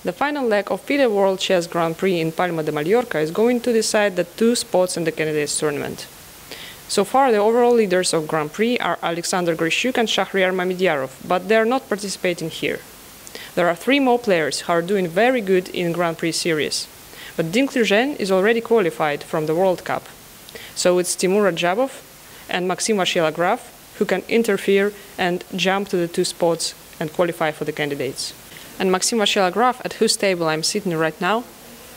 The final leg of FIDE World Chess Grand Prix in Palma de Mallorca is going to decide the two spots in the candidates tournament. So far, the overall leaders of Grand Prix are Alexander Grishuk and Shahriar Mamediyarov, but they are not participating here. There are three more players who are doing very good in Grand Prix series, but Dinkley Zhen is already qualified from the World Cup. So it's Timur Radjabov and Maxim Vachier-Lagrave who can interfere and jump to the two spots and qualify for the candidates. And Maxim Vachier-Lagrave, at whose table I'm sitting right now,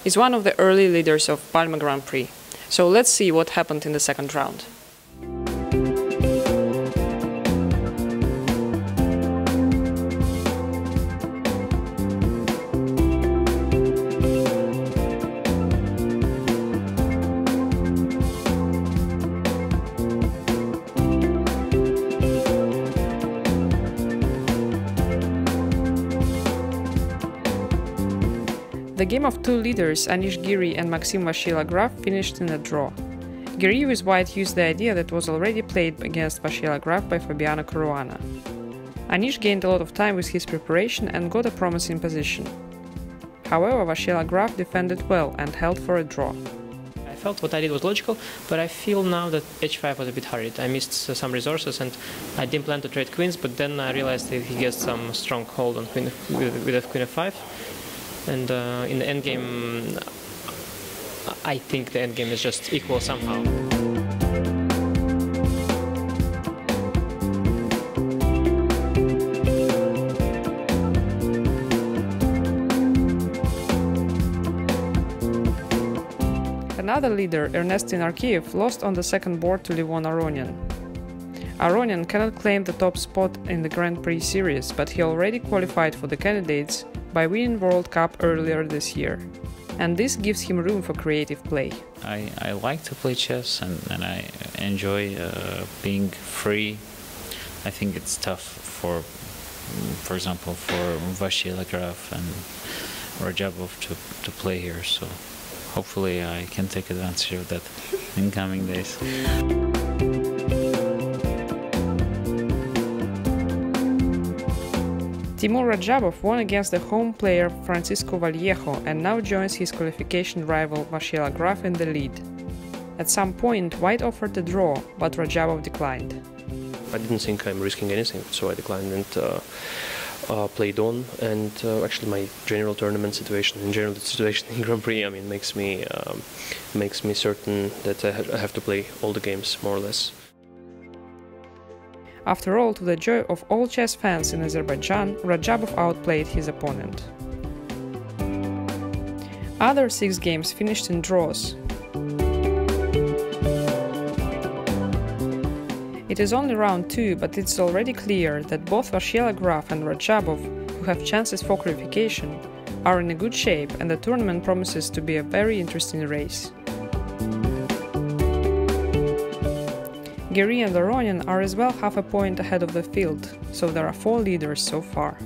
is one of the early leaders of Palma Grand Prix. So let's see what happened in the second round. The game of two leaders, Anish Giri and Maxim Vachier-Lagrave, finished in a draw. Giri with white used the idea that was already played against Vachier-Lagrave by Fabiano Caruana. Anish gained a lot of time with his preparation and got a promising position. However, Vachier-Lagrave defended well and held for a draw. I felt what I did was logical, but I feel now that h5 was a bit hurried. I missed some resources and I didn't plan to trade queens, but then I realized that he gets some strong hold on queen with queen f5. And in the endgame, I think the endgame is just equal somehow. Another leader, Ernestin Arkiev, lost on the second board to Levon Aronian. Aronian cannot claim the top spot in the Grand Prix series, but he already qualified for the candidates by winning World Cup earlier this year. And this gives him room for creative play. I like to play chess and I enjoy being free. I think it's tough for example, for Vachier-Lagrave and Radjabov to play here, so hopefully I can take advantage of that in coming days. Timur Radjabov won against the home player Francisco Vallejo and now joins his qualification rival Vachier-Lagrave in the lead. At some point, White offered a draw, but Radjabov declined. I didn't think I'm risking anything, so I declined and played on. And actually, my general tournament situation, in Grand Prix, I mean, makes me certain that I have to play all the games more or less. After all, to the joy of all chess fans in Azerbaijan, Radjabov outplayed his opponent. Other 6 games finished in draws. It is only round 2, but it's already clear that both Vachier-Lagrave and Radjabov, who have chances for qualification, are in a good shape, and the tournament promises to be a very interesting race. Giri and Aronian are as well half a point ahead of the field, so there are 4 leaders so far.